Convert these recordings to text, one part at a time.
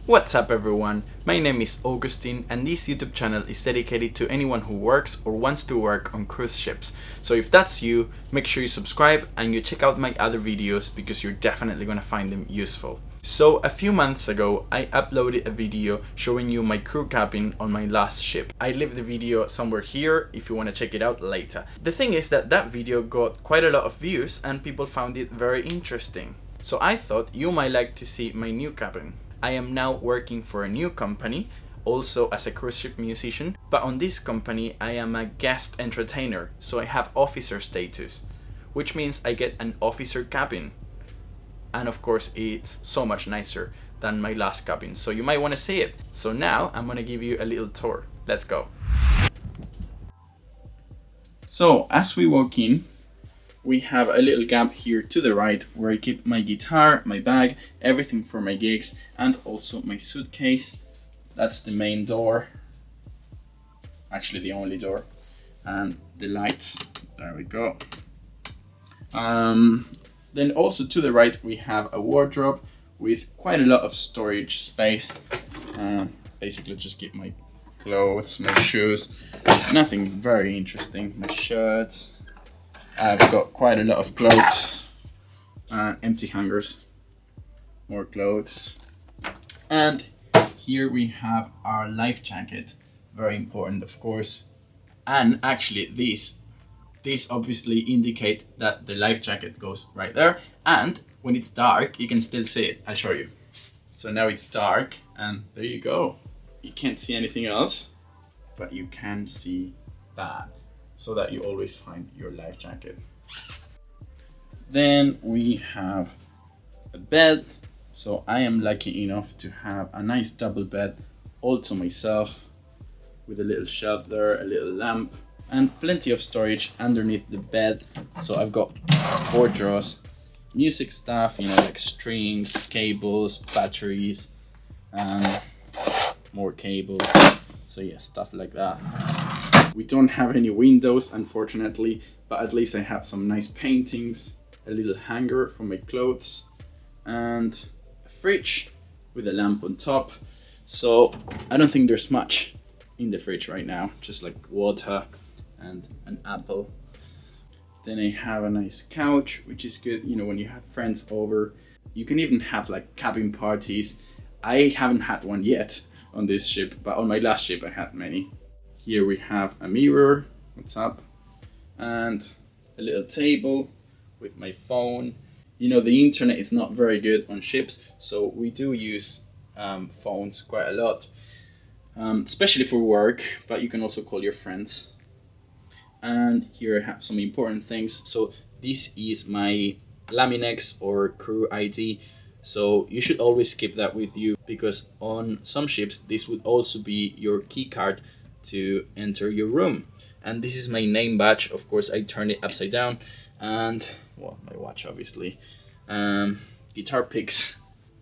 What's up everyone, my name is Augustine and this YouTube channel is dedicated to anyone who works or wants to work on cruise ships. So if that's you, make sure you subscribe and you check out my other videos because you're definitely gonna find them useful. So a few months ago, I uploaded a video showing you my crew cabin on my last ship. I leave the video somewhere here if you want to check it out later. The thing is that video got quite a lot of views and people found it very interesting. So I thought you might like to see my new cabin. I am now working for a new company, also as a cruise ship musician, but on this company I am a guest entertainer, so I have officer status, which means I get an officer cabin. And of course it's so much nicer than my last cabin, so you might want to see it. So now I'm gonna give you a little tour. Let's go. So as we walk in, we have a little gap here to the right where I keep my guitar, my bag, everything for my gigs, and also my suitcase. That's the main door, actually the only door, and the lights, there we go. Then also to the right we have a wardrobe with quite a lot of storage space. Basically just keep my clothes, my shoes, nothing very interesting, my shirts. I've got quite a lot of clothes, empty hangers, more clothes. And here we have our life jacket, very important of course. And actually these obviously indicate that the life jacket goes right there, and when it's dark you can still see it. I'll show you. So now it's dark and there you go. You can't see anything else, but you can see that, so that you always find your life jacket. Then we have a bed. So I am lucky enough to have a nice double bed all to myself, with a little shelf there, a little lamp, and plenty of storage underneath the bed. So I've got 4 drawers, music stuff, you know, like strings, cables, batteries, and more cables. So yeah, stuff like that. We don't have any windows unfortunately, but at least I have some nice paintings, a little hanger for my clothes, and a fridge with a lamp on top. So I don't think there's much in the fridge right now, just like water and an apple. Then I have a nice couch, which is good, you know, when you have friends over. You can even have like cabin parties. I haven't had one yet on this ship, but on my last ship I had many. Here we have a mirror, what's up, and a little table with my phone. You know, the internet is not very good on ships, so we do use phones quite a lot, especially for work, but you can also call your friends. And here I have some important things. So this is my Laminex or crew ID. So you should always keep that with you, because on some ships this would also be your key card to enter your room. And this is my name badge. Of course I turned it upside down, and well, my watch obviously. Guitar picks.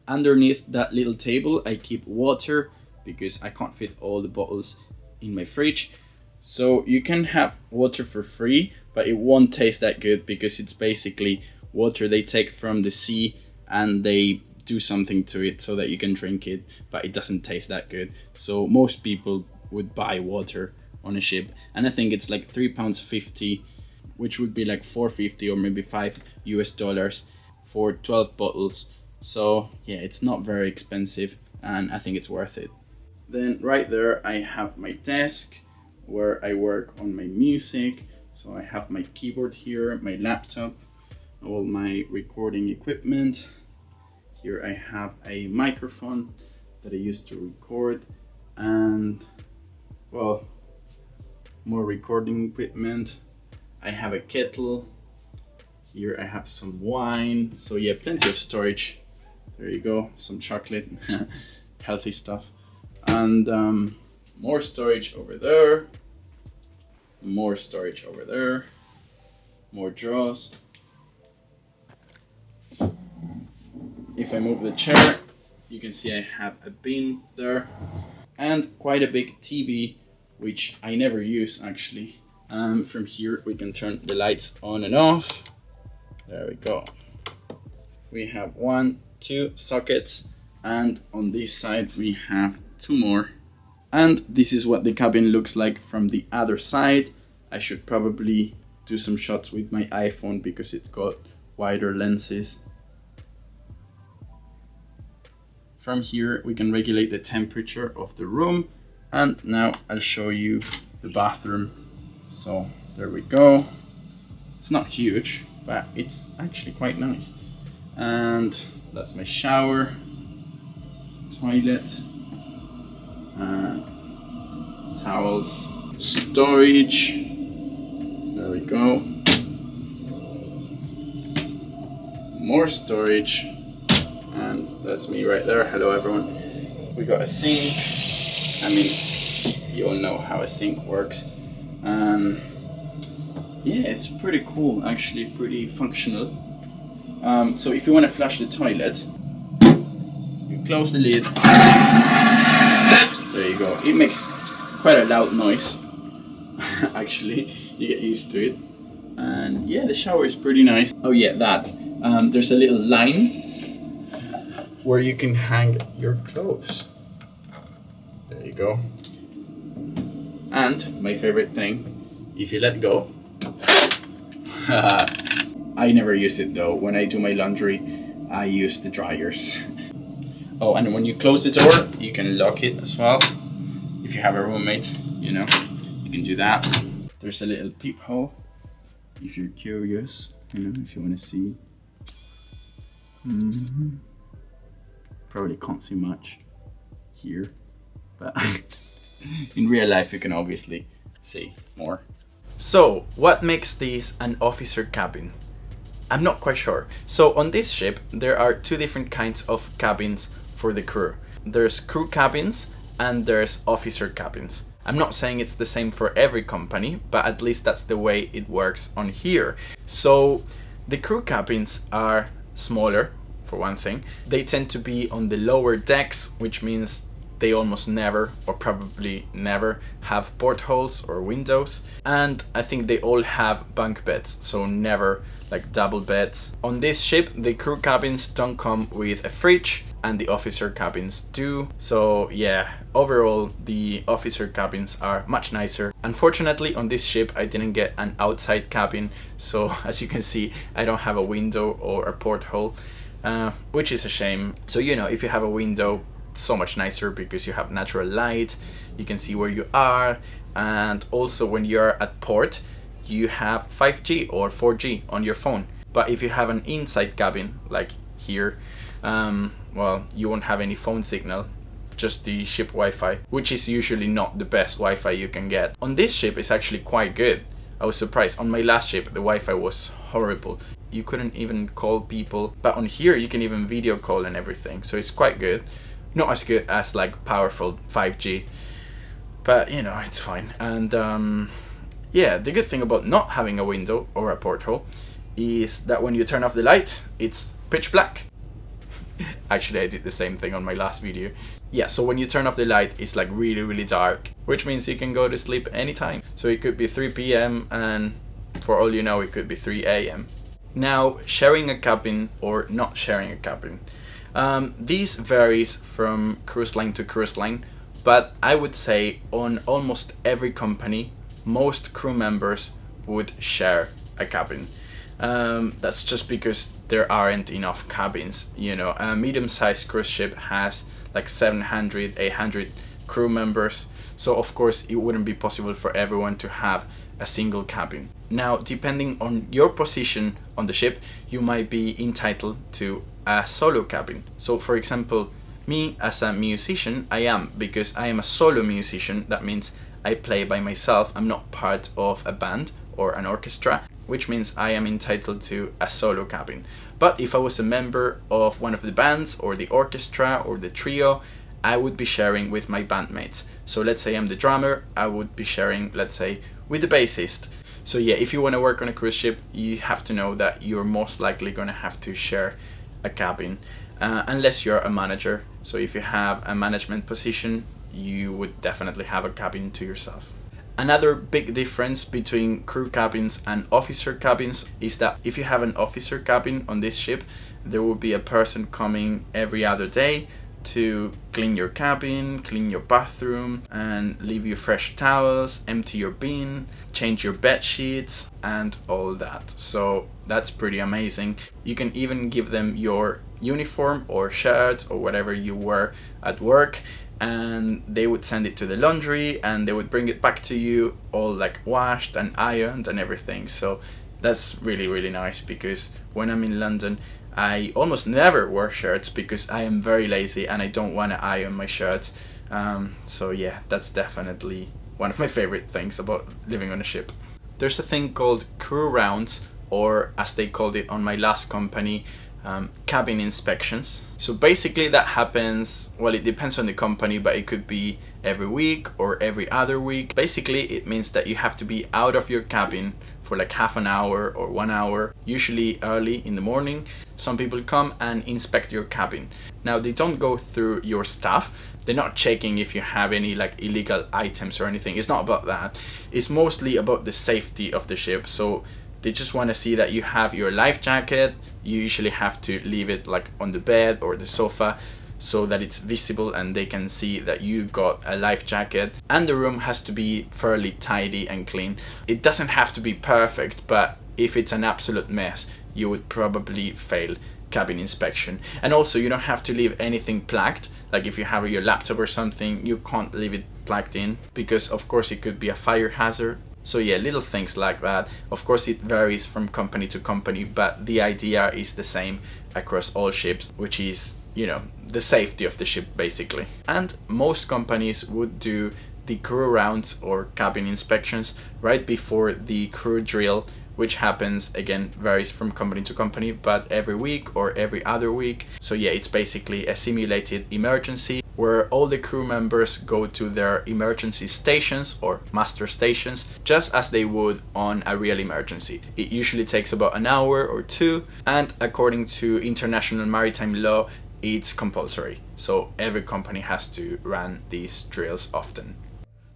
Underneath that little table I keep water, because I can't fit all the bottles in my fridge. So you can have water for free, but it won't taste that good, because it's basically water they take from the sea and they do something to it so that you can drink it, but it doesn't taste that good. So most people would buy water on a ship, and I think it's like £3.50, which would be like $4.50 or maybe $5 for 12 bottles. So yeah, it's not very expensive and I think it's worth it. Then right there I have my desk where I work on my music. So I have my keyboard here, my laptop, all my recording equipment. Here I have a microphone that I use to record, and well, more recording equipment. I have a kettle. Here I have some wine. So yeah, plenty of storage. There you go, some chocolate, healthy stuff. And more storage over there. More storage over there. More drawers. If I move the chair, you can see I have a bin there. And quite a big TV, which I never use actually. From here we can turn the lights on and off. There we go. We have 1, 2 sockets And on this side we have 2 more. And this is what the cabin looks like from the other side. I should probably do some shots with my iPhone because it's got wider lenses. From here we can regulate the temperature of the room. And now I'll show you the bathroom. So there we go. It's not huge, but it's actually quite nice. And that's my shower, toilet, towels, storage. There we go. More storage. And that's me right there. Hello everyone. We got a sink. I mean, you all know how a sink works. Yeah, it's pretty cool, actually, pretty functional. So if you want to flush the toilet, you close the lid. There you go. It makes quite a loud noise. Actually, you get used to it. And yeah, the shower is pretty nice. Oh yeah, that. There's a little line where you can hang your clothes. There you go. And my favorite thing, if you let go. I never use it though. When I do my laundry, I use the dryers. Oh, and when you close the door, you can lock it as well. If you have a roommate, you know, you can do that. There's a little peephole. If you're curious, you know, if you want to see. Probably can't see much here, but in real life you can obviously see more. So, what makes this an officer cabin? I'm not quite sure. So on this ship, there are 2 different kinds of cabins for the crew. There's crew cabins and there's officer cabins. I'm not saying it's the same for every company, but at least that's the way it works on here. So the crew cabins are smaller, for one thing. They tend to be on the lower decks, which means they almost never, or probably never, have portholes or windows. And I think they all have bunk beds, so never like double beds. On this ship, the crew cabins don't come with a fridge, and the officer cabins do. So yeah, overall, the officer cabins are much nicer. Unfortunately, on this ship, I didn't get an outside cabin. So as you can see, I don't have a window or a porthole, which is a shame. So, you know, if you have a window, it's so much nicer because you have natural light, you can see where you are, and also when you're at port, you have 5G or 4G on your phone. But if you have an inside cabin, like here, well, you won't have any phone signal, just the ship Wi-Fi, which is usually not the best Wi-Fi you can get. On this ship, it's actually quite good. I was surprised. On my last ship, the Wi-Fi was horrible. You couldn't even call people, but on here, you can even video call and everything, so it's quite good. Not as good as like powerful 5G, but you know, it's fine. And yeah, the good thing about not having a window or a porthole is that when you turn off the light, it's pitch black. Actually, I did the same thing on my last video. Yeah, so when you turn off the light, it's like really, really dark, which means you can go to sleep anytime. So it could be 3 p.m. and for all you know, it could be 3 a.m. Now, sharing a cabin or not sharing a cabin. This varies from cruise line to cruise line, but I would say on almost every company, most crew members would share a cabin. That's just because there aren't enough cabins. You know, a medium-sized cruise ship has like 700, 800 crew members. So of course it wouldn't be possible for everyone to have a single cabin. Now, depending on your position on the ship, you might be entitled to a solo cabin. So for example, me as a musician, I am, because I am a solo musician. That means I play by myself. I'm not part of a band or an orchestra, which means I am entitled to a solo cabin. But if I was a member of one of the bands or the orchestra or the trio, I would be sharing with my bandmates. So let's say I'm the drummer, I would be sharing, let's say, with the bassist. So yeah, if you want to work on a cruise ship, you have to know that you're most likely going to have to share a cabin, unless you're a manager. So if you have a management position, you would definitely have a cabin to yourself. Another big difference between crew cabins and officer cabins is that if you have an officer cabin on this ship, there will be a person coming every other day to clean your cabin, clean your bathroom, and leave you fresh towels, empty your bin, change your bed sheets, and all that. So that's pretty amazing. You can even give them your uniform or shirt or whatever you wear at work, and they would send it to the laundry and they would bring it back to you all like washed and ironed and everything. So that's really, really nice, because when I'm in London, I almost never wear shirts because I am very lazy and I don't want to iron my shirts. So yeah, that's definitely one of my favorite things about living on a ship. There's a thing called crew rounds, or as they called it on my last company, cabin inspections. So basically that happens, well, it depends on the company, but it could be every week or every other week. Basically it means that you have to be out of your cabin for like half an hour or 1 hour, usually early in the morning. Some people come and inspect your cabin. Now they don't go through your stuff. They're not checking if you have any like illegal items or anything. It's not about that. It's mostly about the safety of the ship. So they just want to see that you have your life jacket. You usually have to leave it like on the bed or the sofa, so that it's visible and they can see that you got a life jacket. And the room has to be fairly tidy and clean. It doesn't have to be perfect, but if it's an absolute mess, you would probably fail cabin inspection. And also you don't have to leave anything plugged. Like if you have your laptop or something, you can't leave it plugged in, because of course it could be a fire hazard. So yeah, little things like that. Of course it varies from company to company, but the idea is the same across all ships, which is, you know, the safety of the ship basically. And most companies would do the crew rounds or cabin inspections right before the crew drill, which happens, again, varies from company to company, but every week or every other week. So yeah, it's basically a simulated emergency where all the crew members go to their emergency stations or master stations, just as they would on a real emergency. It usually takes about an hour or two, and according to international maritime law, it's compulsory. So every company has to run these drills often.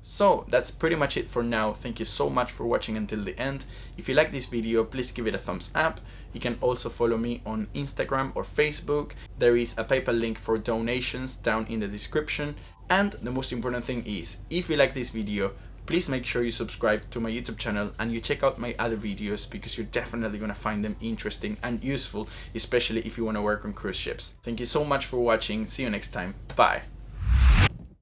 So that's pretty much it for now. Thank you so much for watching until the end. If you like this video, please give it a thumbs up. You can also follow me on Instagram or Facebook. There is a PayPal link for donations down in the description. And the most important thing is, if you like this video, please make sure you subscribe to my YouTube channel and you check out my other videos, because you're definitely going to find them interesting and useful, especially if you want to work on cruise ships. Thank you so much for watching. See you next time. Bye.